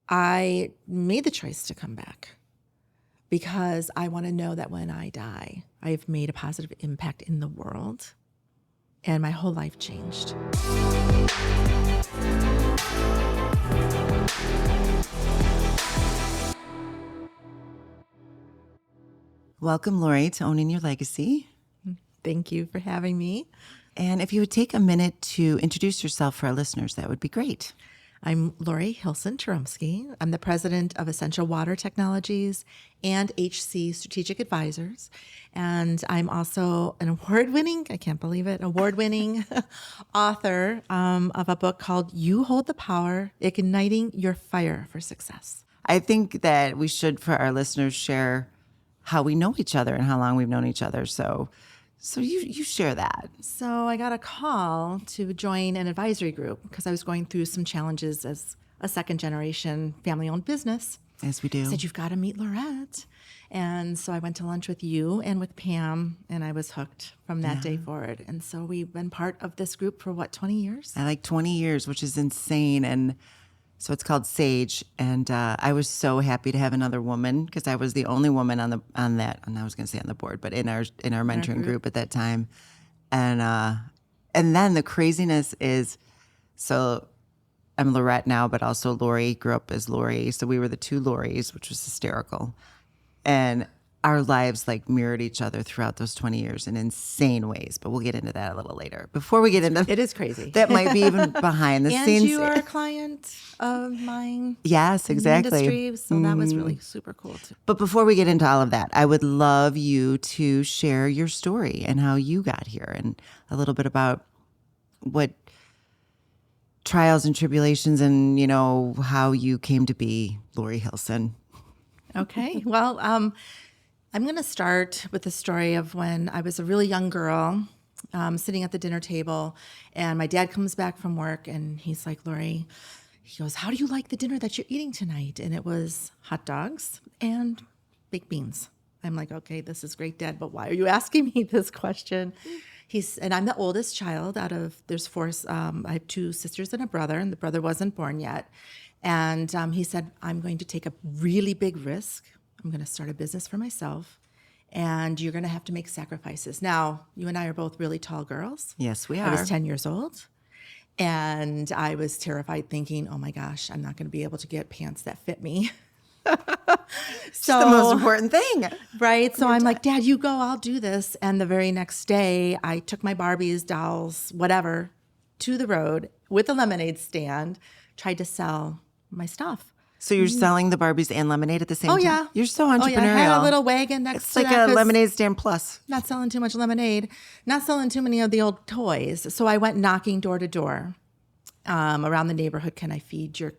I made the choice to come back because I want to know that when I die, I've made a positive impact in the world and my whole life changed. Welcome, Lori, to Owning Your Legacy. Thank you for having me. And if you would take a minute to introduce yourself for our listeners, that would be great. I'm Lori Hilson Cioromski. I'm the president of Essential Water Technologies and HC Strategic Advisors. And I'm also an award-winning author of a book called You Hold the Power, Igniting Your Fire for Success. I think that we should, for our listeners, share how we know each other and how long we've known each other. So you share that. So I got a call to join an advisory group because I was going through some challenges as a second-generation family-owned business. As we do. I said, you've got to meet Laurette. And so I went to lunch with you and with Pam, and I was hooked from that day forward. And so we've been part of this group for, 20 years? I like 20 years, which is insane. And so it's called Sage. And I was so happy to have another woman because I was the only woman on that, and I was going to say on the board, but in our mentoring group at that time. And then the craziness is, so I'm Laurette now, but also Lori grew up as Lori. So we were the two Loris, which was hysterical. And our lives mirrored each other throughout those 20 years in insane ways. But we'll get into that a little later. Before we get into it is crazy. That might be even behind the scenes. And you are a client of mine. Yes, exactly. In the industry, so that was really super cool too. But before we get into all of that, I would love you to share your story and how you got here and a little bit about what trials and tribulations and, how you came to be Lori Hilson. Okay. Well, I'm going to start with the story of when I was a really young girl, sitting at the dinner table, and my dad comes back from work, and he's like, Lori, he goes, how do you like the dinner that you're eating tonight? And it was hot dogs and baked beans. I'm like, okay, this is great, Dad, but why are you asking me this question? And I'm the oldest child there's four, I have two sisters and a brother, and the brother wasn't born yet. And he said, I'm going to take a really big risk. I'm going to start a business for myself, and you're going to have to make sacrifices. Now, you and I are both really tall girls. Yes, we are. I was 10 years old, and I was terrified thinking, oh my gosh, I'm not going to be able to get pants that fit me. So the most important thing. Right? So I'm like, Dad, you go, I'll do this. And the very next day, I took my Barbies, dolls, whatever, to the road with a lemonade stand, tried to sell my stuff. So you're selling the Barbies and lemonade at the same time? Oh, yeah. You're so entrepreneurial. Oh, yeah. I had a little wagon next to that. It's that. like a lemonade stand plus. Not selling too much lemonade, not selling too many of the old toys. So I went knocking door to door around the neighborhood. Can I feed your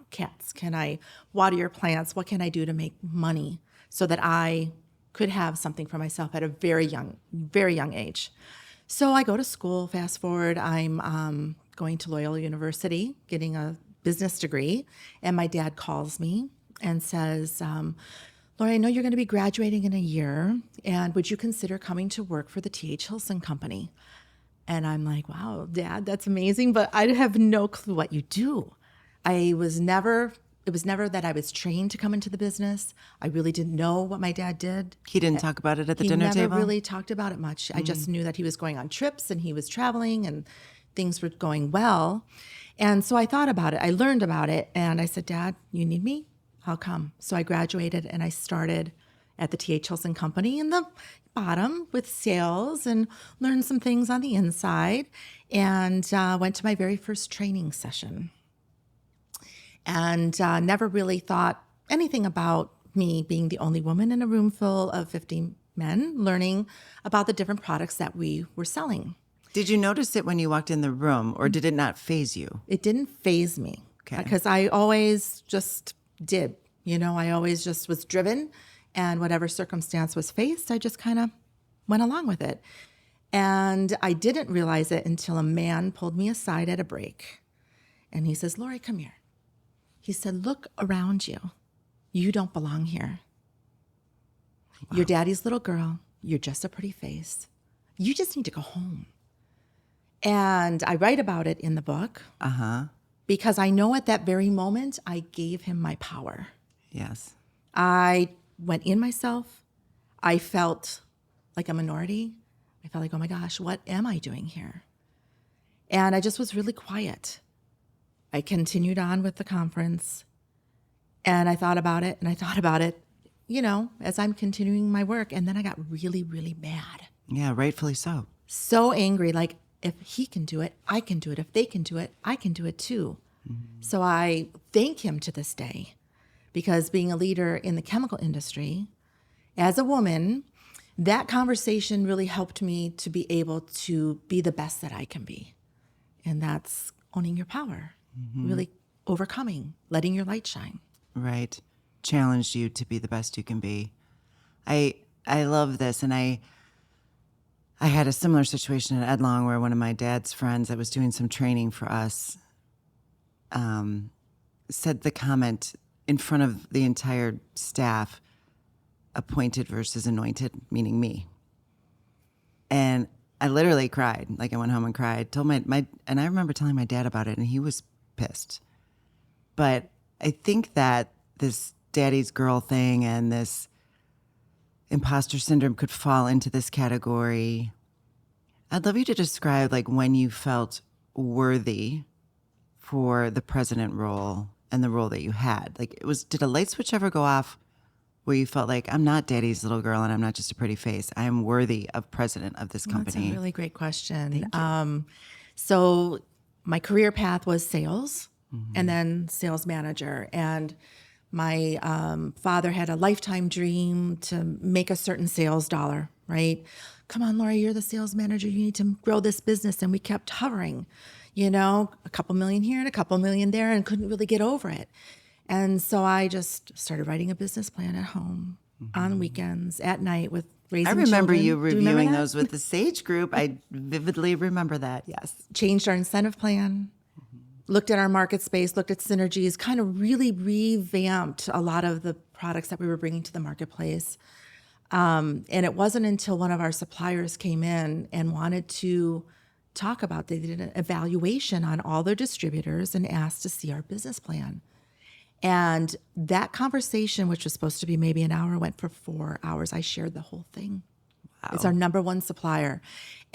cats? Can I water your plants? What can I do to make money so that I could have something for myself at a very young age? So I go to school. Fast forward, I'm going to Loyola University, getting a business degree, and my dad calls me and says, Lori, I know you're going to be graduating in a year, and would you consider coming to work for the T.H. Hilson Company? And I'm like, wow, Dad, that's amazing, but I have no clue what you do. It was never that I was trained to come into the business. I really didn't know what my dad did. He didn't talk about it at the dinner table? He never really talked about it much. I just knew that he was going on trips and he was traveling and things were going well. And so I thought about it. I learned about it. And I said, Dad, you need me? I'll come. So I graduated and I started at the T.H. Hilson Company in the bottom with sales and learned some things on the inside and went to my very first training session. And never really thought anything about me being the only woman in a room full of 50 men learning about the different products that we were selling. Did you notice it when you walked in the room, or did it not faze you? It didn't faze me. Okay. Because I always just did. I always just was driven, and whatever circumstance was faced, I just kind of went along with it. And I didn't realize it until a man pulled me aside at a break. And he says, Lori, come here. He said, look around you. You don't belong here. Wow. You're daddy's little girl. You're just a pretty face. You just need to go home. And I write about it in the book. because I know at that very moment, I gave him my power. Yes. I went in myself. I felt like a minority. I felt like, oh my gosh, what am I doing here? And I just was really quiet. I continued on with the conference, and I thought about it, and I thought about it, as I'm continuing my work. And then I got really, really mad. Yeah, rightfully so. So angry, like, if he can do it, I can do it. If they can do it, I can do it too. So I thank him to this day, because being a leader in the chemical industry, as a woman, that conversation really helped me to be able to be the best that I can be. And that's owning your power, really overcoming, letting your light shine. Right. Challenged you to be the best you can be. I love this. And I had a similar situation at Edlong where one of my dad's friends that was doing some training for us said the comment in front of the entire staff, appointed versus anointed, meaning me. And I literally cried. Like, I went home and cried. Told and I remember telling my dad about it, and he was pissed. But I think that this daddy's girl thing and this imposter syndrome could fall into this category. I'd love you to describe, like, when you felt worthy for the president role and the role that you had. Like, did a light switch ever go off where you felt like, I'm not daddy's little girl and I'm not just a pretty face. I am worthy of president of this company? That's a really great question. So my career path was sales and then sales manager. And my father had a lifetime dream to make a certain sales dollar, right? Come on, Lori, you're the sales manager. You need to grow this business. And we kept hovering, a couple million here and a couple million there, and couldn't really get over it. And so I just started writing a business plan at home on weekends, at night, with raising children. I remember you Do remember reviewing that? those with the Sage group. I vividly remember that, yes. Changed our incentive plan, looked at our market space, looked at synergies, kind of really revamped a lot of the products that we were bringing to the marketplace. And it wasn't until one of our suppliers came in and wanted to talk about, they did an evaluation on all their distributors and asked to see our business plan. And that conversation, which was supposed to be maybe an hour, went for 4 hours. I shared the whole thing. Wow. It's our number one supplier.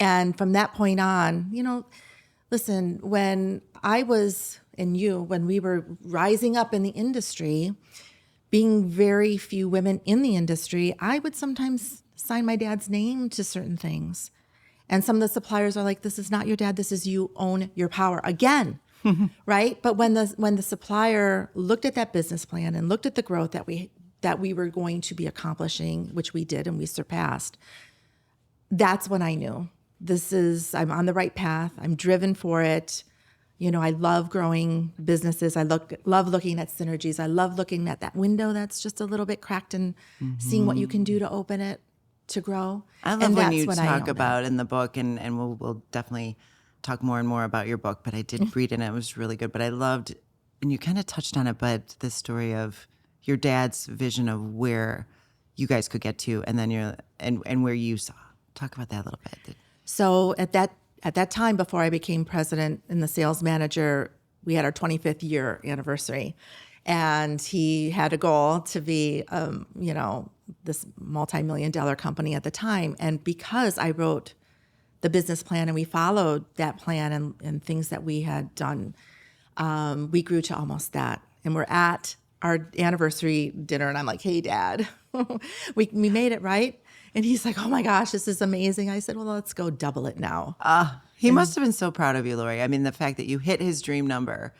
And from that point on, listen, when I was, and when we were rising up in the industry, being very few women in the industry, I would sometimes sign my dad's name to certain things. And some of the suppliers are like, this is not your dad, this is you, own your power. Again, right? But when the supplier looked at that business plan and looked at the growth that we were going to be accomplishing, which we did and we surpassed, that's when I knew I'm on the right path. I'm driven for it. I love growing businesses. I love looking at synergies. I love looking at that window that's just a little bit cracked and seeing what you can do to open it, to grow. I love when you talk about in the book, and we'll definitely talk more and more about your book, but I did read it and it was really good. But I loved, and you kind of touched on it, but the story of your dad's vision of where you guys could get to, and then and where you saw. Talk about that a little bit. So at that time, before I became president and the sales manager, we had our 25th year anniversary. And he had a goal to be, this multi-million-dollar company at the time. And because I wrote the business plan and we followed that plan and things that we had done, we grew to almost that. And we're at our anniversary dinner, and I'm like, hey, Dad, we made it, right? And he's like, oh my gosh, this is amazing. I said, well, let's go double it now. He must have been so proud of you, Lori. I mean, the fact that you hit his dream number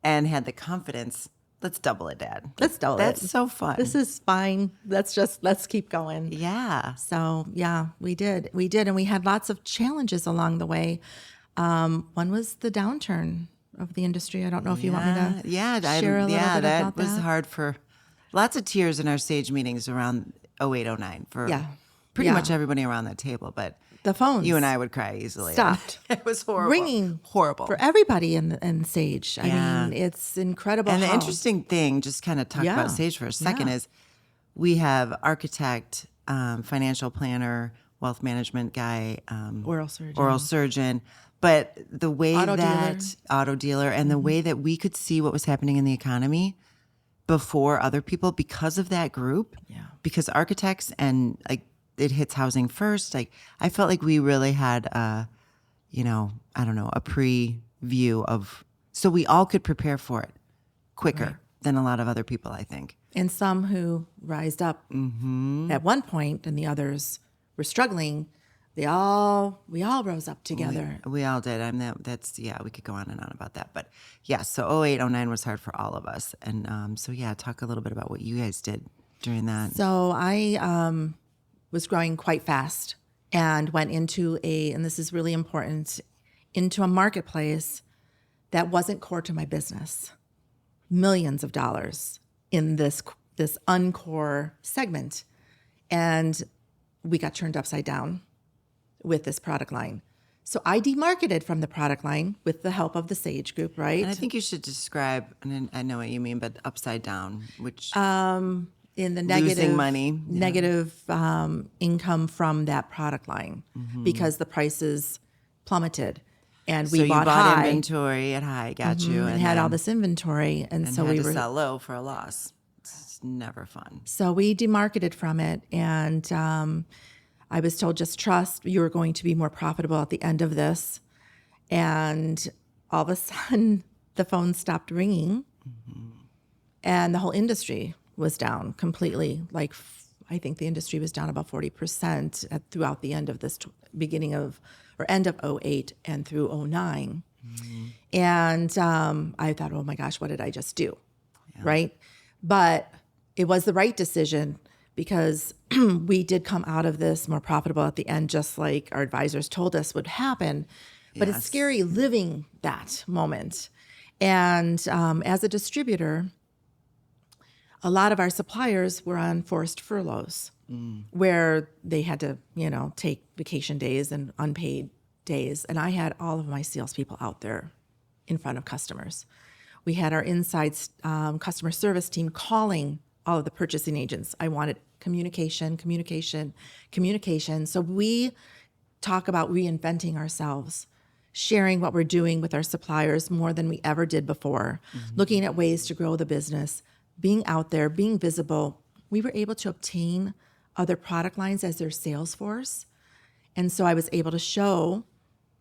and had the confidence. Let's double it, Dad. Let's double it. That's so fun. This is fine. Let's keep going. Yeah. So yeah, we did. And we had lots of challenges along the way. One was the downturn of the industry. I don't know if you want me to share a little bit about that. That was hard for lots of tears in our Sage meetings around 08, 09 for pretty much everybody around that table. But the phones, you and I would cry easily. Stopped. It was horrible. Ringing. Horrible. For everybody in Sage. I mean, it's incredible. And the interesting thing, just kind of talk about Sage for a second, is we have architect, financial planner, wealth management guy, oral surgeon, But the way Auto that dealer. auto dealer and the way that we could see what was happening in the economy before other people because of that group, because architects and like it hits housing first. Like I felt like we really had a preview of, so we all could prepare for it quicker than a lot of other people, I think. And some who rised up at one point and the others were struggling, we all rose up together. We all did. We could go on and on about that. But yeah, so 08, 09 was hard for all of us. And talk a little bit about what you guys did during that. So I was growing quite fast and went into and this is really important, into a marketplace that wasn't core to my business. Millions of dollars in this uncore segment. And we got turned upside down with this product line. So I demarketed from the product line with the help of the Sage Group, right? And I think you should describe, and I know what you mean, but upside down, which in the negative, losing money, negative income from that product line because the prices plummeted. And we bought high. Inventory at high, got you. And had all this inventory. And so had we to were sell low for a loss. It's never fun. So we demarketed from it. And I was told, just trust, you're going to be more profitable at the end of this. And all of a sudden, the phone stopped ringing. And the whole industry was down completely. Like, I think the industry was down about 40% throughout the end of this end of 08 and through 09. And I thought, oh my gosh, what did I just do? Right? But it was the right decision because we did come out of this more profitable at the end, just like our advisors told us would happen. But it's scary living that moment. And as a distributor, a lot of our suppliers were on forced furloughs where they had to, take vacation days and unpaid days. And I had all of my salespeople out there in front of customers. We had our inside customer service team calling all of the purchasing agents. I wanted communication. So we talk about reinventing ourselves, sharing what we're doing with our suppliers more than we ever did before, looking at ways to grow the business, being out there, being visible. We were able to obtain other product lines as their sales force. And so I was able to show,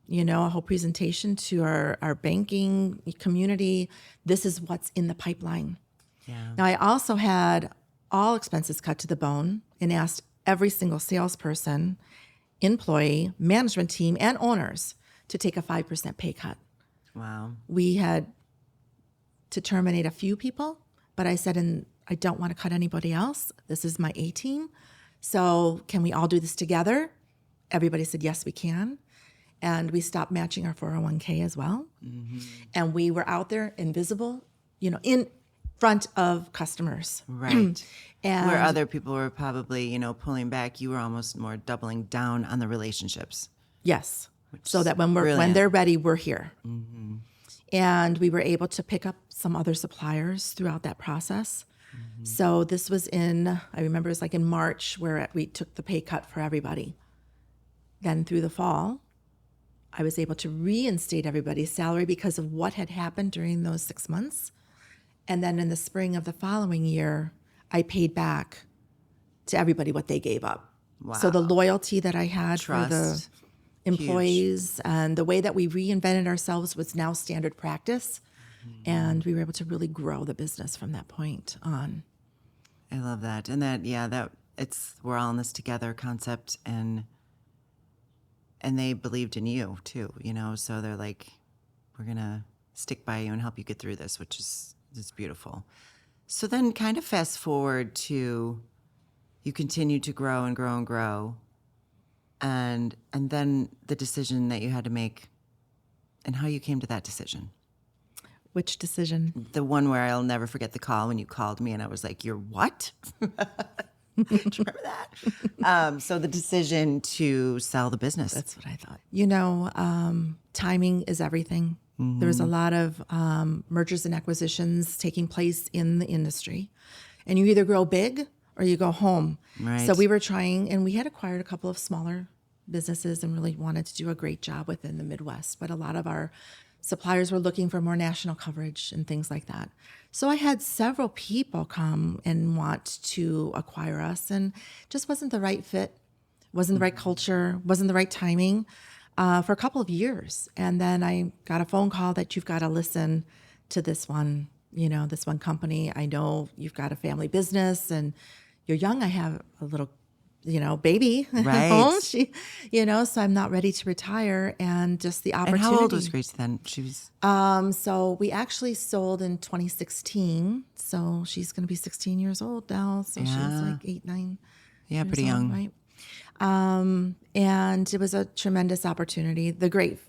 a whole presentation to our banking community. This is what's in the pipeline. Yeah. Now, I also had all expenses cut to the bone and asked every single salesperson, employee, management team, and owners to take a 5% pay cut. Wow. We had to terminate a few people, but I said, and I don't want to cut anybody else. This is my A team. So can we all do this together? Everybody said, yes, we can. And we stopped matching our 401k as well. And we were out there invisible, in front of customers. Right. And where other people were probably, pulling back, you were almost more doubling down on the relationships. Yes. So that when they're ready, we're here. And we were able to pick up some other suppliers throughout that process. So this was I remember it was like in March where we took the pay cut for everybody. Then through the fall, I was able to reinstate everybody's salary because of what had happened during those 6 months. And then in the spring of the following year, I paid back to everybody what they gave up. Wow. So the loyalty that I had Trust. for the employees and the way that we reinvented ourselves was now standard practice. And we were able to really grow the business from that point on. I love that. And that it's we're all in this together concept, and they believed in you too, so they're like, we're going to stick by you and help you get through this, which is beautiful. So then kind of fast forward to you continue to grow and grow and grow. And then the decision that you had to make and how you came to that decision. Which decision? The one where I'll never forget the call when you called me and I was like, you're what? Do you remember that? So the decision to sell the business. That's what I thought. Timing is everything. There was a lot of mergers and acquisitions taking place in the industry. And you either grow big or you go home. Right. So we were trying, and we had acquired a couple of smaller businesses and really wanted to do a great job within the Midwest. But a lot of our suppliers were looking for more national coverage and things like that. So I had several people come and want to acquire us, and just wasn't the right fit, wasn't the right culture, wasn't the right timing for a couple of years. And then I got a phone call that you've got to listen to this one, this one company. I know you've got a family business and you're young. I have a little baby at Right. home. So I'm not ready to retire, and just the And opportunity. how old was Grace then? She was So we actually sold in 2016. So she's going to be 16 years old now. So she was like 8, 9. pretty years old, young. right? And it was a tremendous opportunity. A great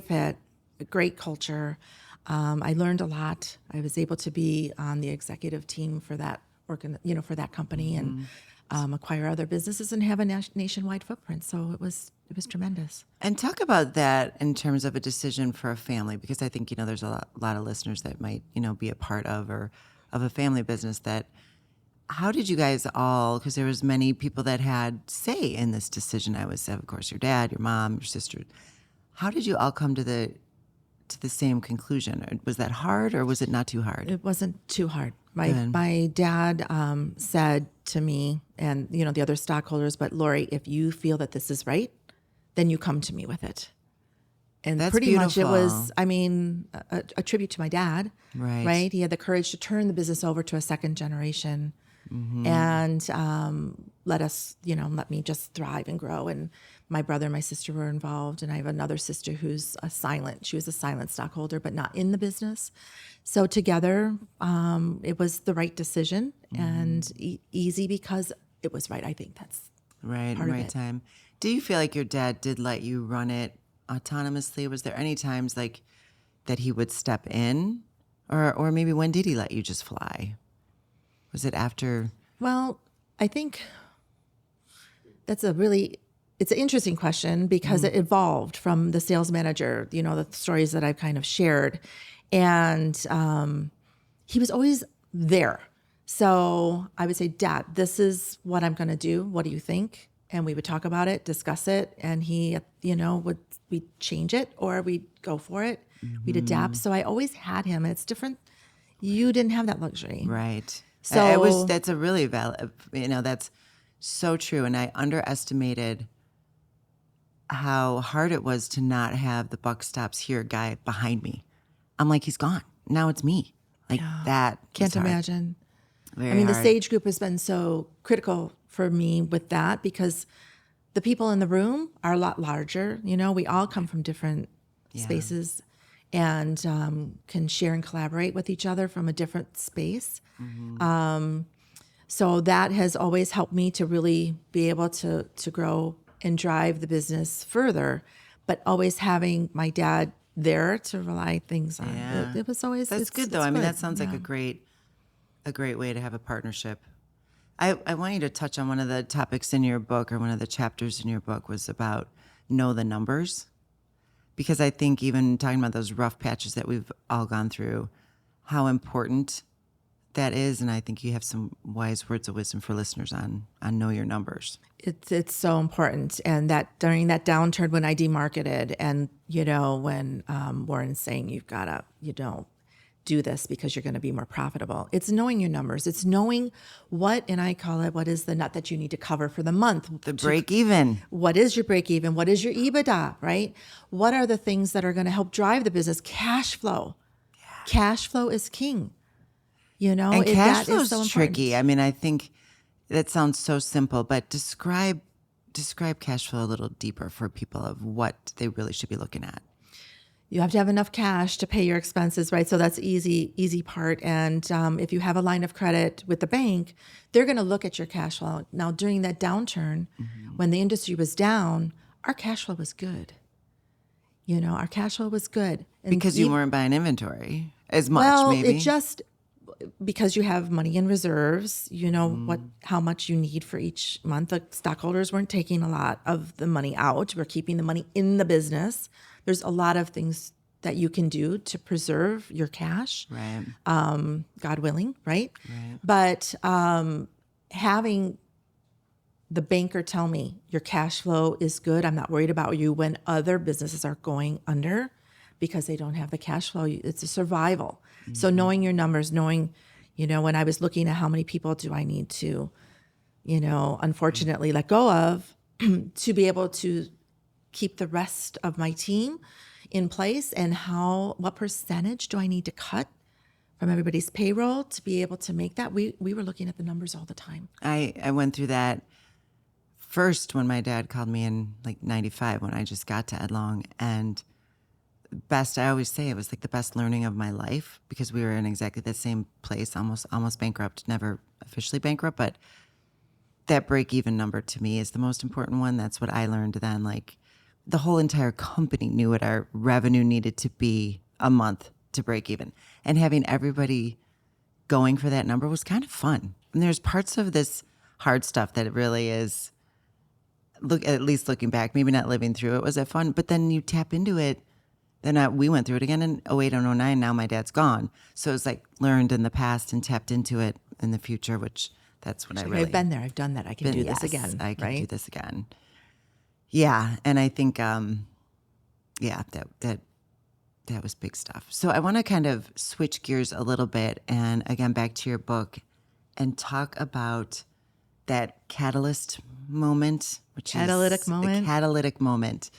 fit, a great culture. I learned a lot. I was able to be on the executive team for that for that company, and acquire other businesses and have a nationwide footprint. So it was tremendous. And talk about that in terms of a decision for a family, because I think, there's a lot of listeners that might, be a part of a family business. How did you guys all, because there was many people that had say in this decision. I was, of course, your dad, your mom, your sister. How did you all come to the same conclusion? Was that hard, or was it not too hard? It wasn't too hard. My dad said to me and, the other stockholders, but Lori, if you feel that this is right, then you come to me with it. And That's pretty beautiful. much it was, a tribute to my dad, right? He had the courage to turn the business over to a second generation and let me just thrive and grow. And my brother and my sister were involved, and I have another sister who's she was a silent stockholder, but not in the business. So together, it was the right decision and easy because it was right. I think that's Right, part of right it. time. Do you feel like your dad did let you run it autonomously? Was there any times like that he would step in, or maybe when did he let you just fly? Was it after? Well, I think it's an interesting question because it evolved from the sales manager, the stories that I've kind of shared. And he was always there. So I would say, Dad, this is what I'm going to do. What do you think? And we would talk about it, discuss it. And he, we'd change it or we'd go for it. We'd adapt. So I always had him. And it's different. You didn't have that luxury. Right. So that's a really valid, that's so true. And I underestimated how hard it was to not have the buck stops here guy behind me. I'm like, he's gone. Now it's me. Like that. Can't was hard. imagine. Very The hard. Sage Group has been so critical for me with that because the people in the room are a lot larger. We all come from different spaces and can share and collaborate with each other from a different space. So that has always helped me to really be able to grow and drive the business further, but always having my dad there to rely things on. Yeah. It was always That's it's good though. good. That sounds like a great way to have a partnership. I want you to touch on one of the topics in your book, or one of the chapters in your book was about know the numbers. Because I think even talking about those rough patches that we've all gone through, how important that is. And I think you have some wise words of wisdom for listeners on know your numbers. It's so important. And that during that downturn when I demarketed and, when Warren's saying you don't do this because you're going to be more profitable. It's knowing your numbers. It's knowing and I call it, what is the nut that you need to cover for the month? The break even. What is your break even? What is your EBITDA, right? What are the things that are going to help drive the business? Cash flow. Yeah. Cash flow is king. And cash flow is so is tricky. important. I think that sounds so simple, but describe cash flow a little deeper for people of what they really should be looking at. You have to have enough cash to pay your expenses, right? So that's easy part. And if you have a line of credit with the bank, they're going to look at your cash flow. Now, during that downturn, when the industry was down, our cash flow was good. Our cash flow was good. And Because you weren't buying inventory as much, maybe. It just because you have money in reserves, how much you need for each month. The stockholders weren't taking a lot of the money out. We're keeping the money in the business. There's a lot of things that you can do to preserve your cash, Right. God willing, right? But having the banker tell me your cash flow is good. I'm not worried about you when other businesses are going under because they don't have the cash flow. It's a survival. So knowing your numbers, knowing, when I was looking at how many people do I need to, unfortunately let go of to be able to keep the rest of my team in place, and what percentage do I need to cut from everybody's payroll to be able to make that? We were looking at the numbers all the time. I went through that first when my dad called me in like 95 when I just got to Ed Long, and I always say it was like the best learning of my life because we were in exactly the same place, almost bankrupt, never officially bankrupt, but that break-even number to me is the most important one. That's what I learned then. Like the whole entire company knew what our revenue needed to be a month to break even, and having everybody going for that number was kind of fun. And there's parts of this hard stuff that it really is, at least looking back, maybe not living through it was that fun, but then you tap into it. Then we went through it again in 08 and 09. Now my dad's gone. So it's like learned in the past and tapped into it in the future, which that's what I've been there. I've done that. I can do this again. I can right? do this again. Yeah. And I think, that was big stuff. So I want to kind of switch gears a little bit. And again, back to your book and talk about that catalyst moment, which Catalytic is moment. a catalytic moment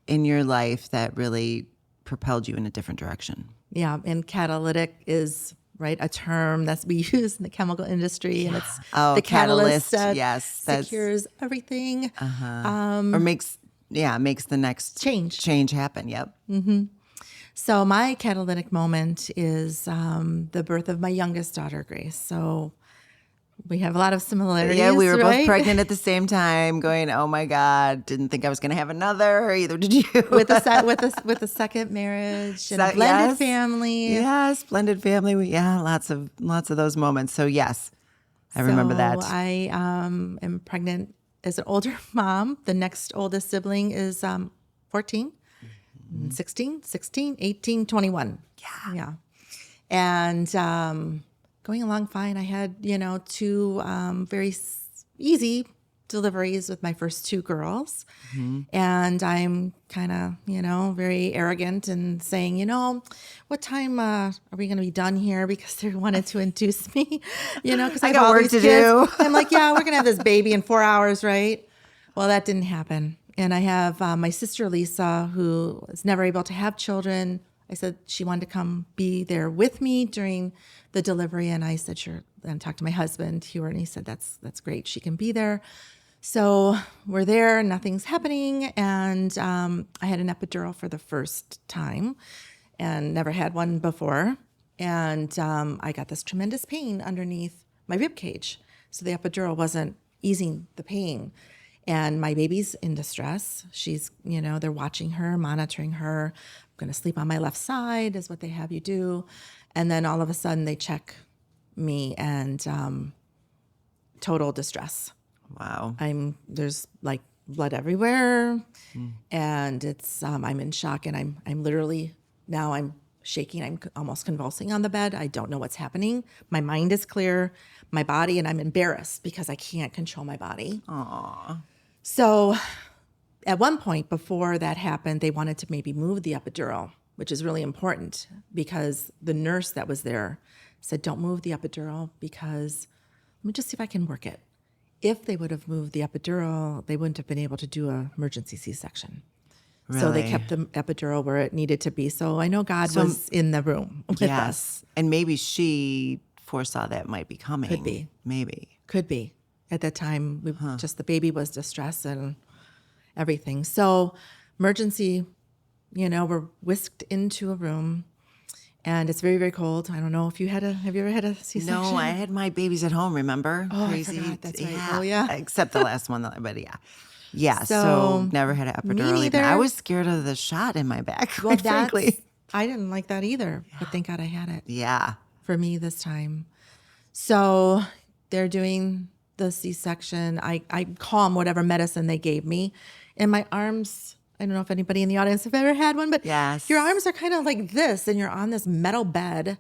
in your life that really propelled you in a different direction. Yeah, and catalytic is a term that we use in the chemical industry, and it's the catalyst that secures everything, or makes the next change happen. Yep. So my catalytic moment is the birth of my youngest daughter, Grace. So we have a lot of similarities. Yeah, we were both right? pregnant at the same time, going, "Oh my God, didn't think I was going to have another." Either did you? with a second marriage and a blended family. Yes, blended family. Yeah, lots of those moments. So yes, I remember that. I am pregnant as an older mom. The next oldest sibling is 14, 16, 18, 21. Yeah. And going along fine. I had, two very easy deliveries with my first two girls. And I'm kind of, very arrogant and saying, what time are we going to be done here? Because they wanted to induce me, because I got work to do. I'm like, yeah, we're going to have this baby in 4 hours, right? Well, that didn't happen. And I have my sister, Lisa, who was never able to have children. I said she wanted to come be there with me during the delivery, and I said sure. Then talked to my husband, Hubert, and he said that's great. She can be there. So we're there. Nothing's happening, and I had an epidural for the first time, and never had one before. And I got this tremendous pain underneath my rib cage. So the epidural wasn't easing the pain. And my baby's in distress. She's, they're watching her, monitoring her. I'm going to sleep on my left side is what they have you do. And then all of a sudden they check me and total distress. Wow. There's like blood everywhere. And it's, I'm in shock, and I'm literally, now I'm shaking. I'm almost convulsing on the bed. I don't know what's happening. My mind is clear, my body, and I'm embarrassed because I can't control my body. Aww. So at one point before that happened, they wanted to maybe move the epidural, which is really important because the nurse that was there said, don't move the epidural because let me just see if I can work it. If they would have moved the epidural, they wouldn't have been able to do an emergency C-section. Really? So they kept the epidural where it needed to be. So I know God was in the room with us. And maybe she foresaw that might be coming. Could be. Maybe. Could be. At that time, just the baby was distressed and everything. So emergency, we're whisked into a room, and it's very, very cold. I don't know if have you ever had a C-section? No, I had my babies at home, remember? Oh, Crazy. I forgot. That's right. Yeah. Oh, yeah. Except the last one, but yeah. Yeah, so So, never had an me epidural. neither. I was scared of the shot in my back, Well, quite frankly. I didn't like that either, but thank God I had it Yeah. for me this time. So they're doing the C-section. I calm whatever medicine they gave me. And my arms, I don't know if anybody in the audience have ever had one, but Yes. your arms are kind of like this, and you're on this metal bed,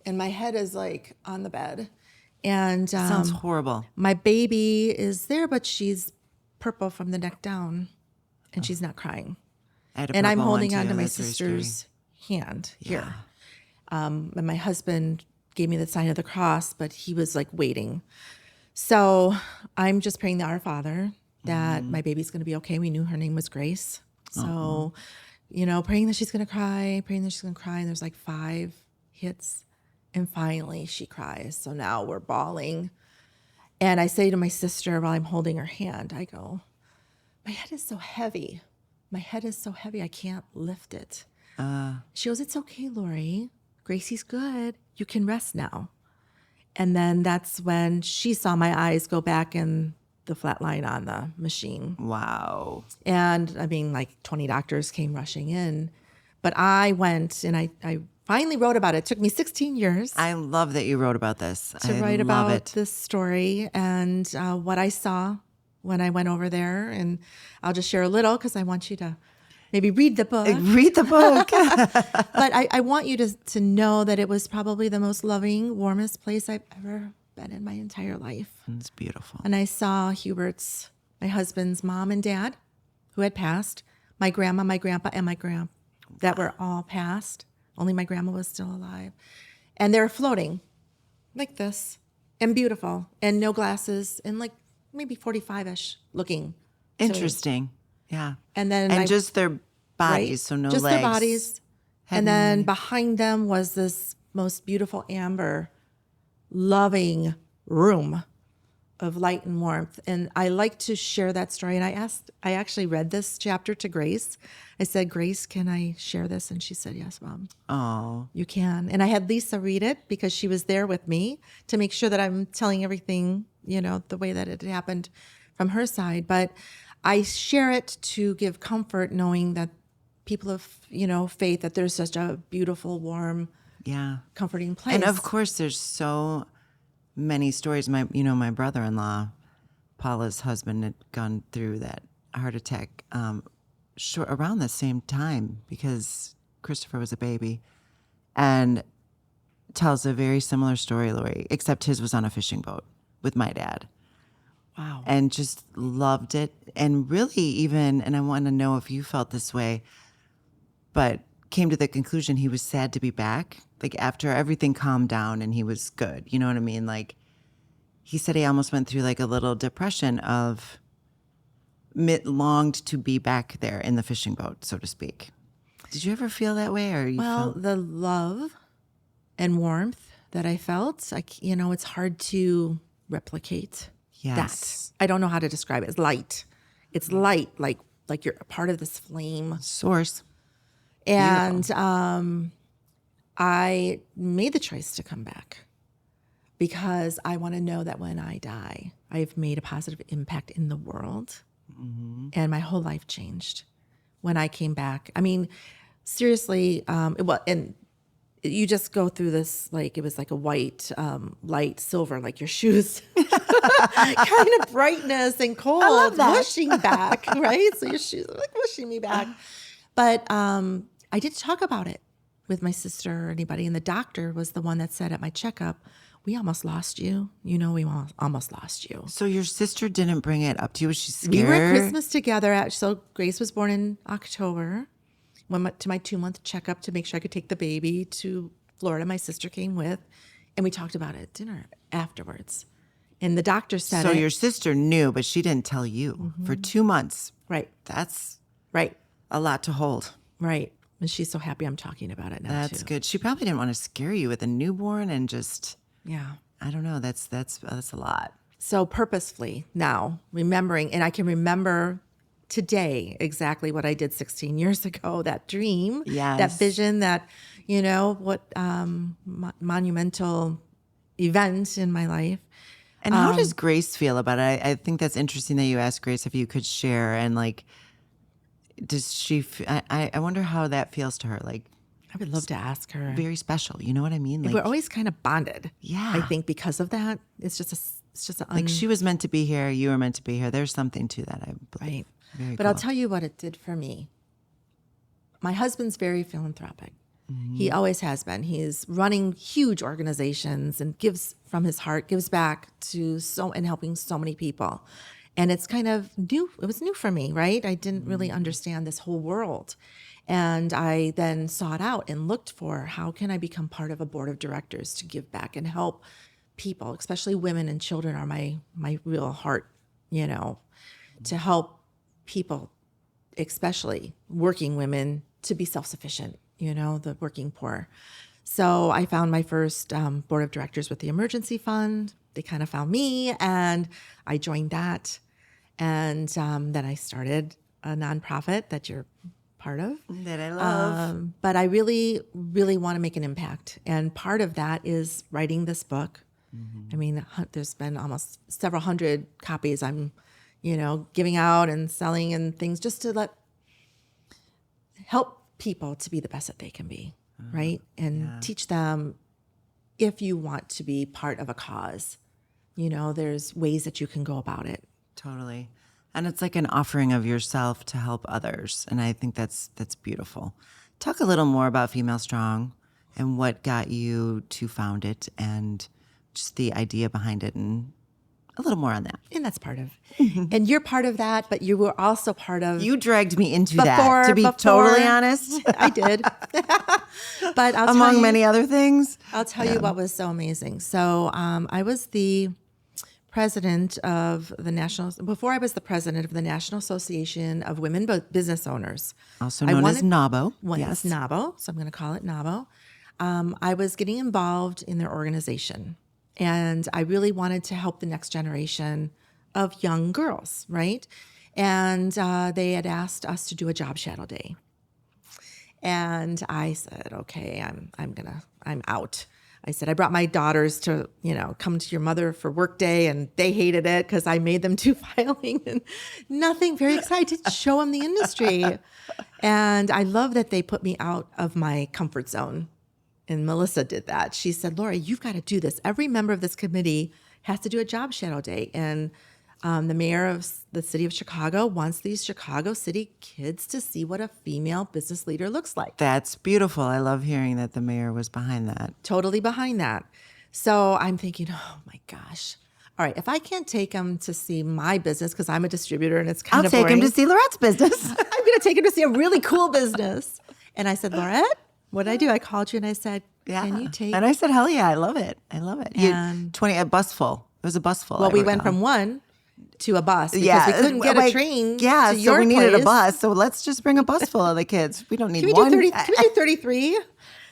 and my head is like on the bed. And Sounds horrible. my baby is there, but she's purple from the neck down, and she's not crying. I had a And I'm purple one, holding on too. to my That's very scary. sister's hand here. And my husband gave me the sign of the cross, but he was like waiting. So I'm just praying the Our Father that my baby's going to be okay. We knew her name was Grace. So, praying that she's going to cry, And there's like 5 hits. And finally she cries. So now we're bawling. And I say to my sister while I'm holding her hand, I go, my head is so heavy. I can't lift it. She goes, it's okay, Lori. Gracie's good. You can rest now. And then that's when she saw my eyes go back in the flat line on the machine. Wow. And I mean, like 20 doctors came rushing in. But I went and I finally wrote about it. It took me 16 years I love that you wrote about this. to I write love about it. this story and what I saw when I went over there. And I'll just share a little because I want you to maybe read the book. Read the book. But I want you to know that it was probably the most loving, warmest place I've ever been in my entire life. It's beautiful. And I saw my husband's mom and dad, who had passed, my grandma, my grandpa, and my grandpa that were all passed. Only my grandma was still alive. And they're floating like this and beautiful and no glasses and like maybe 45-ish looking. Interesting. Yeah. And then And just their bodies, so no just legs. their bodies. And then behind them was this most beautiful amber, loving room of light and warmth. And I like to share that story. And I actually read this chapter to Grace. I said, Grace, can I share this? And she said, yes, Mom, Oh, you can. And I had Lisa read it because she was there with me to make sure that I'm telling everything, the way that it happened from her side. But I share it to give comfort knowing that people of, faith, that there's such a beautiful, warm, yeah. comforting place. And of course, there's so many stories. My brother-in-law, Paula's husband, had gone through that heart attack around the same time because Christopher was a baby, and tells a very similar story, Lori, except his was on a fishing boat with my dad. Wow. And just loved it. And really and I want to know if you felt this way, but came to the conclusion he was sad to be back. Like after everything calmed down and he was good, you know what I mean? Like he said he almost went through like a little depression of longed to be back there in the fishing boat, so to speak. Did you ever feel that way? The love and warmth that I felt, it's hard to replicate. Yes. That. I don't know how to describe it. It's light. It's light, like you're a part of this flame. Source. And I made the choice to come back because I want to know that when I die, I've made a positive impact in the world. Mm-hmm. And my whole life changed when I came back. I mean, seriously, and you just go through this, like it was like a white, light silver, like your shoes, kind of brightness and cold, I love that. whooshing back, right? So your shoes are like whooshing me back. But I didn't talk about it with my sister or anybody. And the doctor was the one that said at my checkup, we almost lost you. We almost lost you. So your sister didn't bring it up to you? Was she scared? We were at Christmas together. So Grace was born in October. Went to my 2-month checkup to make sure I could take the baby to Florida. My sister came with, and we talked about it at dinner afterwards. And the doctor said So your sister knew, but she didn't tell you for 2 months. Right. That's Right. a lot to hold. Right. And she's so happy I'm talking about it now, That's too. good. She probably didn't want to scare you with a newborn and just, Yeah. I don't know. That's a lot. So purposefully now, remembering, and I can remember today exactly what I did 16 years ago, that dream, Yes. that vision, that, what monumental event in my life. And how does Grace feel about it? I think that's interesting that you asked Grace if you could share. And like, does she, I wonder how that feels to her. Like, I would love to ask her. very special. You know what I mean? Like, We're always kind of bonded. Yeah. I think because of that, it's just like she was meant to be here. You were meant to be here. There's something to that, I believe. right. Very But cool. I'll tell you what it did for me. My husband's very philanthropic. He always has been. He's running huge organizations and gives from his heart, gives back to and helping so many people. And it's kind of new. It was new for me, right? I didn't really understand this whole world. And I then sought out and looked for how can I become part of a board of directors to give back and help people, especially women and children are my real heart, to help people, especially working women, to be self-sufficient, the working poor. So I found my first board of directors with the emergency fund. They kind of found me and I joined that. And then I started a nonprofit that you're part of. That I love. But I really, really want to make an impact. And part of that is writing this book. I mean, there's been almost several hundred copies I'm, giving out and selling and things just to help people to be the best that they can be, right? And teach them if you want to be part of a cause, there's ways that you can go about it. Totally. And it's like an offering of yourself to help others. And I think that's beautiful. Talk a little more about Female Strong and what got you to found it and just the idea behind it and a little more on that. And that's part of, and you're part of that, but you were also part of. You dragged me into that, to be totally honest. I did. But among many other things. I'll tell you what was so amazing. So I was the president of before I was the president of the National Association of Women Business Owners. Also known as NABO. Yes, NABO. So I'm going to call it NABO. I was getting involved in their organization. And I really wanted to help the next generation of young girls, right? And they had asked us to do a job shadow day. And I said, okay, I'm out. I said, I brought my daughters to, come to your mother for work day, and they hated it because I made them do filing and nothing, very excited to show them the industry. And I love that they put me out of my comfort zone. And Melissa did that. She said, Lori, you've got to do this. Every member of this committee has to do a job shadow day. And the mayor of the city of Chicago wants these Chicago city kids to see what a female business leader looks like. That's beautiful. I love hearing that the mayor was behind that. Totally behind that. So I'm thinking, oh my gosh. All right, if I can't take them to see my business because I'm a distributor and it's kind of boring. I'll take them to see Laurette's business. I'm going to take them to see a really cool business. And I said, Laurette, what did I do? I called you and I said, can you take? And I said, hell yeah, I love it. I love it. And 20, a bus full. It was a bus full. Well, we went from one to a bus because we couldn't get a train to your so we place. needed a bus. So let's just bring a bus full of the kids. We don't need Can we one. Can we do 33?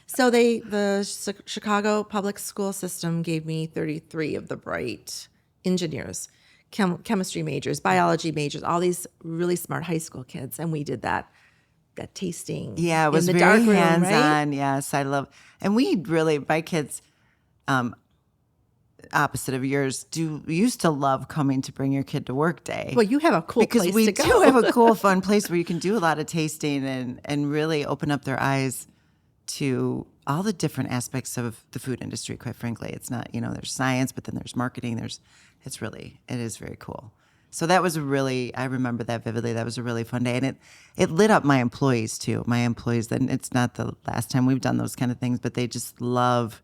So the Chicago public school system gave me 33 of the bright engineers, chemistry majors, biology majors, all these really smart high school kids. And we did that tasting. Yeah, it was in the very dark room, hands-on. Right? Yes, I love. And we really, my kids, opposite of yours, used to love coming to bring your kid to work day. Well, you have a cool because place we to go. do have a cool, fun place where you can do a lot of tasting and really open up their eyes to all the different aspects of the food industry. Quite frankly, it's not there's science, but then there's marketing. It is very cool. So that was I remember that vividly. That was a really fun day. And it lit up my employees too. My employees, then it's not the last time we've done those kind of things, but they just love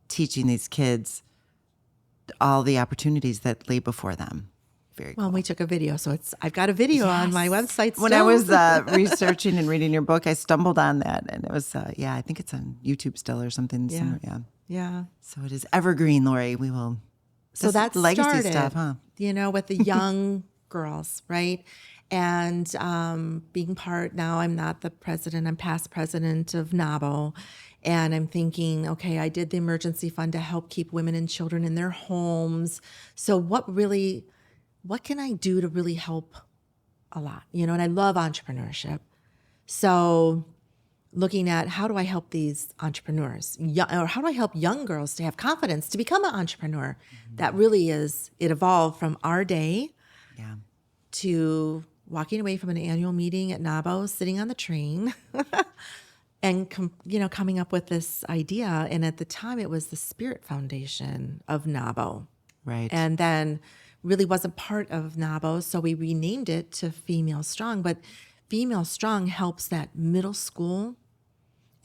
teaching these kids all the opportunities that lay before them. Very cool. Well, we took a video. So I've got a video on my website still. When I was researching and reading your book, I stumbled on that. And it was, I think it's on YouTube still or something. Yeah. Yeah. So it is evergreen, Lori. We will. So that's legacy started, stuff, huh? With the young girls, right? And being part, now I'm not the president, I'm past president of NABO. And I'm thinking, okay, I did the emergency fund to help keep women and children in their homes. So what can I do to really help a lot? And I love entrepreneurship. So looking at how do I help these entrepreneurs, or how do I help young girls to have confidence to become an entrepreneur? Mm-hmm. That really it evolved from our day to walking away from an annual meeting at NABO, sitting on the train and, coming up with this idea. And at the time it was the Spirit Foundation of NABO. Right. And then really wasn't part of NABO. So we renamed it to Female Strong, but Female Strong helps that middle school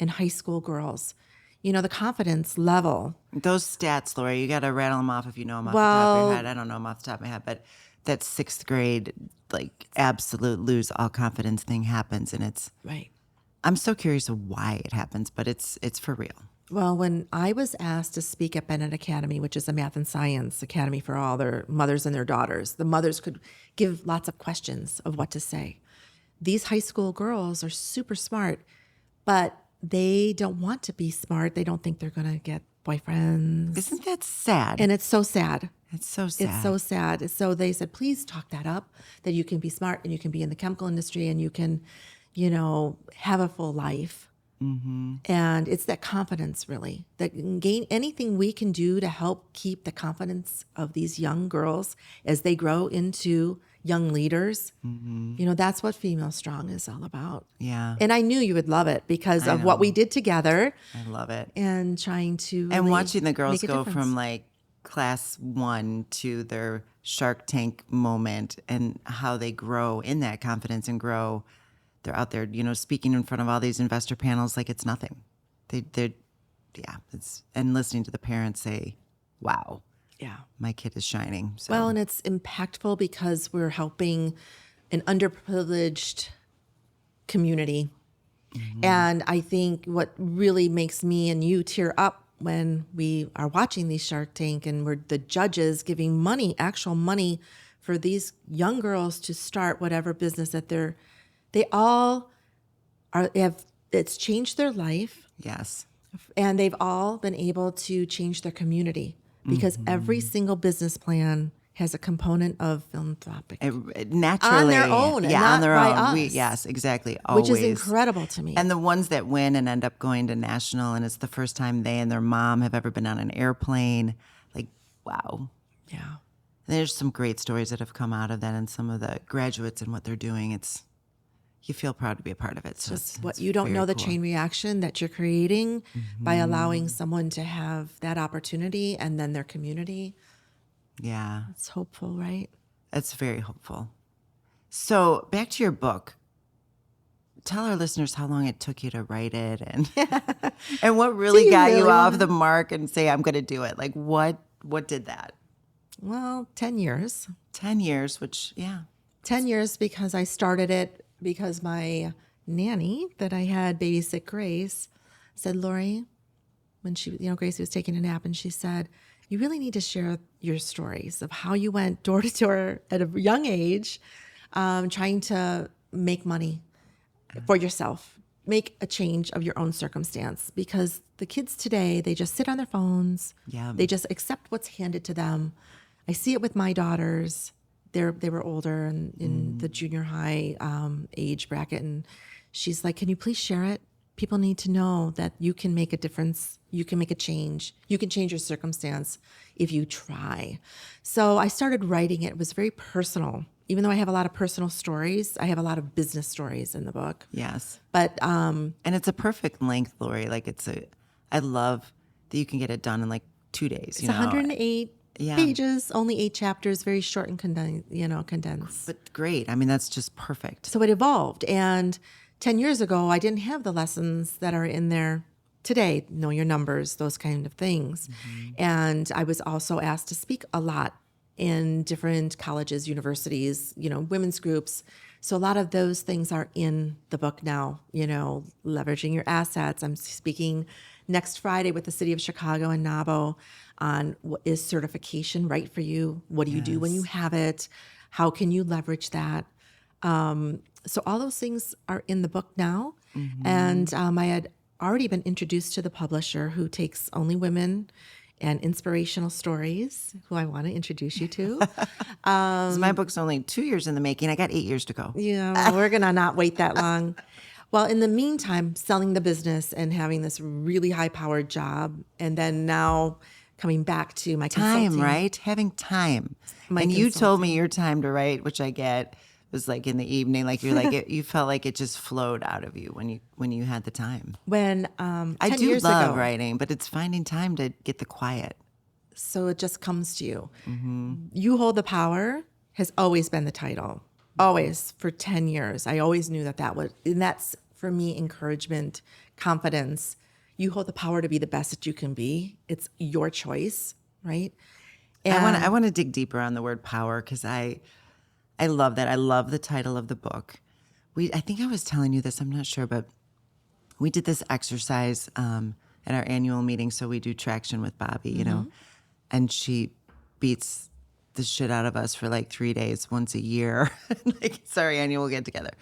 and high school girls. You know, the confidence level. Those stats, Lori, you got to rattle them off if you know them off the top of your head. I don't know them off the top of my head, but that 6th grade, like, absolute lose all confidence thing happens, and it's Right. I'm so curious of why it happens, but it's for real. Well, when I was asked to speak at Bennett Academy, which is a math and science academy for all their mothers and their daughters, the mothers could give lots of questions of what to say. These high school girls are super smart, but they don't want to be smart. They don't think they're going to get boyfriends. Isn't that sad? And it's so sad. It's so sad. It's so sad. So they said, please talk that up, that you can be smart and you can be in the chemical industry and you can, you know, have a full life. Mm-hmm. And it's that confidence, really, that gain anything we can do to help keep the confidence of these young girls as they grow into young leaders. Mm-hmm. You know, that's what Female Strong is all about. Yeah. And I knew you would love it because of what we did together. I love it. And trying to And really watching the girls make a go difference. from like class 1 to their Shark Tank moment and how they grow in that confidence and grow. They're out there, you know, speaking in front of all these investor panels like it's nothing. They're and listening to the parents say, wow, Yeah. my kid is shining. So. Well, and it's impactful because we're helping an underprivileged community. Mm-hmm. And I think what really makes me and you tear up when we are watching these Shark Tank and we're the judges giving money, actual money for these young girls to start whatever business that they all it's changed their life. Yes. And they've all been able to change their community because every single business plan has a component of philanthropic. Naturally. On their own, Yeah, not on their by own. us. Yes, exactly. Always. Which is incredible to me. And the ones that win and end up going to national, and it's the first time they and their mom have ever been on an airplane. Like, wow. Yeah. There's some great stories that have come out of that, and some of the graduates and what they're doing. You feel proud to be a part of it. So Just it's what you don't very know the cool. chain reaction that you're creating by allowing someone to have that opportunity and then their community. Yeah, It's hopeful, right? it's very hopeful. So back to your book. Tell our listeners how long it took you to write it, and and what really you got you really off wanna- the mark and say, I'm going to do it. Like what did that? Well, 10 years. 10 years, which, yeah. 10 years because I started it because my nanny that I had babysit Grace said, Lori, when Gracie was taking a nap, and she said, you really need to share your stories of how you went door to door at a young age, trying to make money for yourself, make a change of your own circumstance. Because the kids today, they just sit on their phones. Yeah. They just accept what's handed to them. I see it with my daughters. They were older and in the junior high age bracket. And she's like, can you please share it? People need to know that you can make a difference. You can make a change. You can change your circumstance if you try. So I started writing it. It was very personal. Even though I have a lot of personal stories, I have a lot of business stories in the book. Yes. But And it's a perfect length, Lori. Like I love that you can get it done in like 2 days. it's 108 Yeah. pages, only 8 chapters, very short and condensed. But great. I mean, that's just perfect. So it evolved. And 10 years ago, I didn't have the lessons that are in there today, know your numbers, those kind of things. And I was also asked to speak a lot in different colleges, universities, women's groups. So a lot of those things are in the book now, leveraging your assets. I'm speaking next Friday with the city of Chicago and NABO on what is certification right for you? What do you do when you have it? How can you leverage that? So all those things are in the book now. And I had already been introduced to the publisher who takes only women and inspirational stories, who I want to introduce you to. 'Cause my book's only 2 years in the making. I got 8 years to go. Yeah, we're going to not wait that long. Well, in the meantime, selling the business and having this really high-powered job, and then now coming back to my Time, consulting. right? Having time. My And you told me your time to write, which I get, was like in the evening. Like you're like you felt like it just flowed out of you when you had the time. When I 10 do years love ago, writing, but it's finding time to get the quiet. so it just comes to you. You Hold the Power has always been the title, always for 10 years. I always knew that was, and that's for me, encouragement, confidence. You hold the power to be the best that you can be. It's your choice, right? And I want to dig deeper on the word power because I love that. I love the title of the book. I think I was telling you this, I'm not sure, but we did this exercise at our annual meeting. So we do traction with Bobby, you know, and she beats the shit out of us for like 3 days once a year. Like it's our annual get together.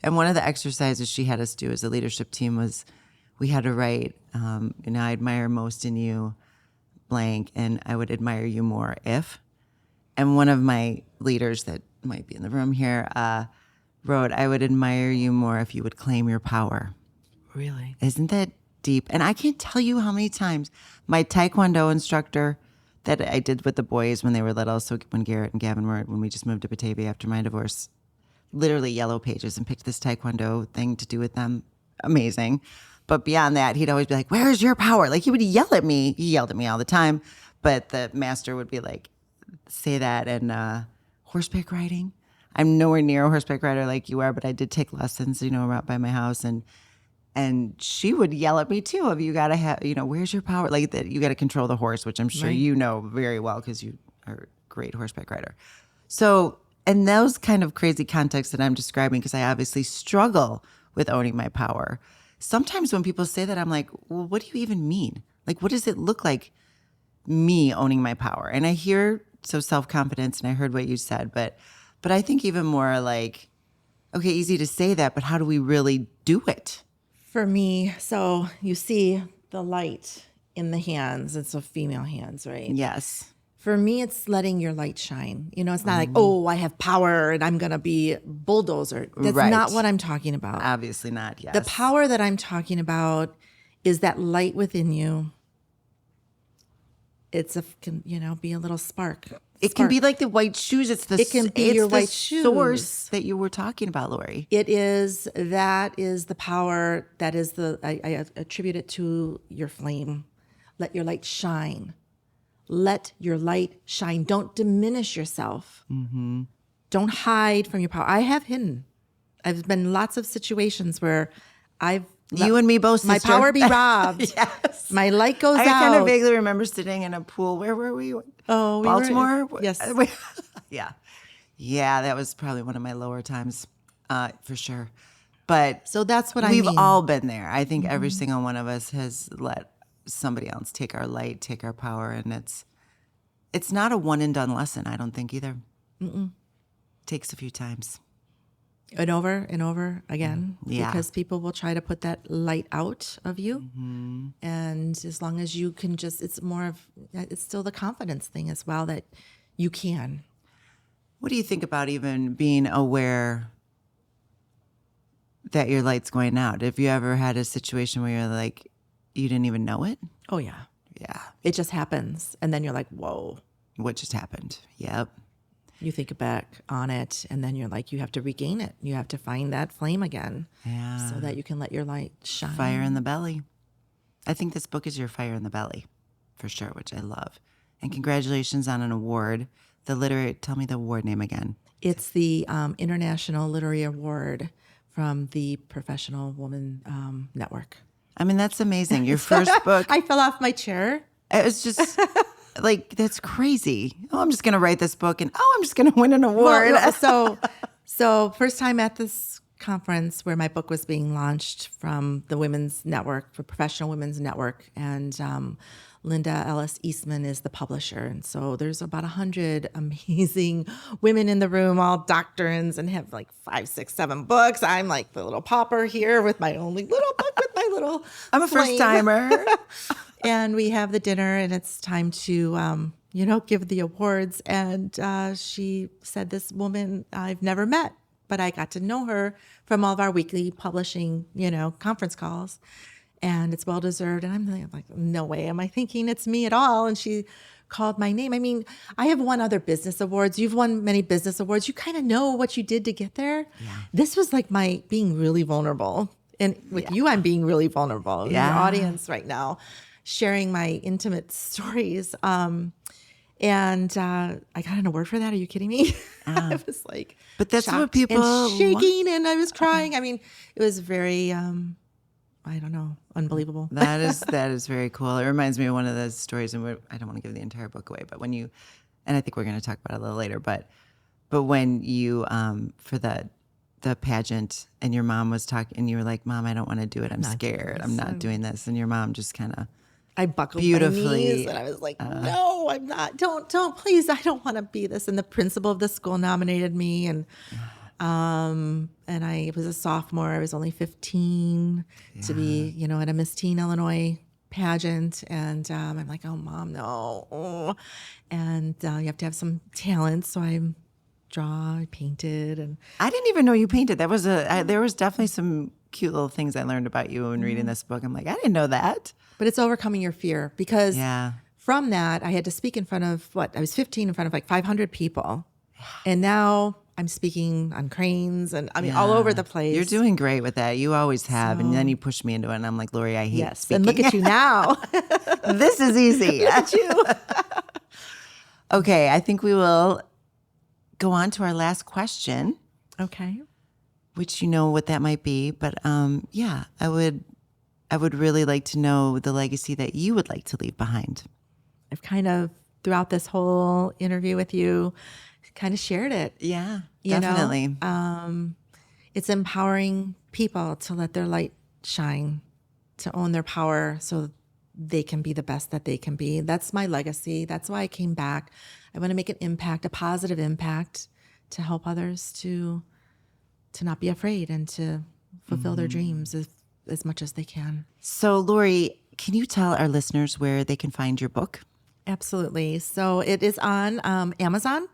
And one of the exercises she had us do as a leadership team was we had to write, I admire most in you, blank, and I would admire you more if. And one of my leaders that might be in the room here wrote, I would admire you more if you would claim your power. really, Isn't that deep? And I can't tell you how many times my Taekwondo instructor that I did with the boys when they were little, so when Garrett and Gavin were, when we just moved to Batavia after my divorce, literally yellow pages and picked this Taekwondo thing to do with them. Amazing. But beyond that, he'd always be like, where's your power? Like he would yell at me. He yelled at me all the time. But the master would be like, say that. And horseback riding. I'm nowhere near a horseback rider like you are, but I did take lessons, around by my house. And she would yell at me too. Of you got to have, where's your power? Like that, you got to control the horse, which I'm sure Right. you know very well because you are a great horseback rider. So, and those kind of crazy contexts that I'm describing, because I obviously struggle with owning my power. Sometimes when people say that, I'm like, well, what do you even mean? Like, what does it look like, me owning my power? And I hear self-confidence, and I heard what you said, but I think even more like, okay, easy to say that, but how do we really do it? for me, so you see the light in the hands. It's a female hands, right? Yes. For me, it's letting your light shine. It's not like, oh, I have power and I'm going to be bulldozer. That's Right. not what I'm talking about. Obviously not, yes. The power that I'm talking about is that light within you. Can be a little spark. It can be like the white shoes. It can be it's your the white shoes. source that you were talking about, Lori. That is the power. That is I attribute it to your flame. Let your light shine. Let your light shine. Don't diminish yourself. Mm-hmm. Don't hide from your power. I have hidden. I've been in lots of situations where You and me both, my sister. power be robbed. Yes. My light goes I out. kind of vaguely remember sitting in a pool. Where were we? Oh, we Baltimore? were- yes. Yeah. Yeah, that was probably one of my lower times, for sure. But So that's what I we've mean. all been there. I think every single one of us has let somebody else take our light, take our power, and it's not a one and done lesson. I don't think either. Takes a few times. And over again. Yeah. Because people will try to put that light out of you. Mm-hmm. And as long as you can it's still the confidence thing as well that you can. What do you think about even being aware that your light's going out? Have you ever had a situation where you're like, you didn't even know it? Oh, yeah. Yeah. It just happens. And then you're like, whoa. What just happened? Yep. You think back on it, and then you're like, you have to regain it. You have to find that flame again. Yeah. So that you can let your light shine. Fire in the belly. I think this book is your fire in the belly, for sure, which I love. And congratulations on an award. Tell me the award name again. It's the International Literary Award from the Professional Woman Network. I mean, that's amazing. Your first book. I fell off my chair. It was just like, that's crazy. Oh, I'm just going to write this book and I'm just going to win an award. Well, so first time at this conference where my book was being launched from the Women's Network, for Professional Women's Network, and Linda Ellis Eastman is the publisher. And so there's about 100 amazing women in the room, all doctrines, and have like 5, 6, 7 books. I'm like the little pauper here with my only little book with my little I'm a first timer. And we have the dinner, and it's time to, give the awards. And she said, this woman I've never met, but I got to know her from all of our weekly publishing, conference calls. And it's well-deserved. And I'm like, no way am I thinking it's me at all. And she called my name. I mean, I have won other business awards. You've won many business awards. You kind of know what you did to get there. Yeah. This was like my being really vulnerable. And with you, I'm being really vulnerable in your audience right now, sharing my intimate stories. And I got an award for that. Are you kidding me? I was like, But that's what shocked people and shaking, and I was crying. I mean, it was very, I don't know, unbelievable. That is very cool. It reminds me of one of those stories, and I don't want to give the entire book away, but when you, and I think we're going to talk about it a little later, but when you for the pageant, and your mom was talking, and you were like, "Mom, I don't want to do it. I'm scared. I'm not doing this," and your mom just kind of I buckled beautifully, my knees, and I was like, "No, I'm not. Don't, please. I don't want to be this." And the principal of the school nominated me, and I was a sophomore. I was only 15 to be, at a Miss Teen Illinois pageant, and I'm like, "Oh, Mom, no." Oh. And you have to have some talent, so I painted, and I didn't even know you painted. That was there was definitely some cute little things I learned about you when reading this book. I'm like, I didn't know that. But it's overcoming your fear, because Yeah. from that, I had to speak in front of I was 15 in front of like 500 people. And now I'm speaking on cranes and all over the place. You're doing great with that. You always have. And then you pushed me into it, and I'm like, Lori, I hate speaking. And look at you now. This is easy. Look at you. Okay, I think we will go on to our last question. Okay. Which you know what that might be, but yeah, I would really like to know the legacy that you would like to leave behind. I've kind of, throughout this whole interview with you, kind of shared it. Yeah, You know? definitely. It's empowering people to let their light shine, to own their power so they can be the best that they can be. That's my legacy. That's why I came back. I want to make an impact, a positive impact, to help others to not be afraid and to fulfill their dreams as much as they can. So, Lori, can you tell our listeners where they can find your book? Absolutely. So it is on Amazon,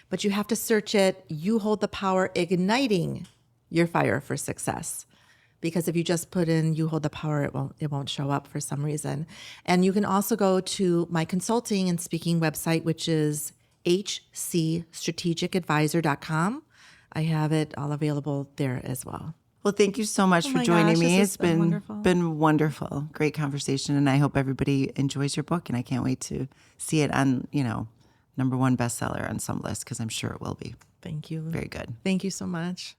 but you have to search it, You Hold the Power, Igniting Your Fire for Success. Because if you just put in You Hold the Power, it won't show up for some reason. And you can also go to my consulting and speaking website, which is hcstrategicadvisor.com. I have it all available there as well. Well, thank you so much for my joining gosh, me. this It's has been been wonderful. wonderful. Great conversation, and I hope everybody enjoys your book, and I can't wait to see it on, #1 bestseller on some list, because I'm sure it will be. Thank you. Very good. Thank you so much.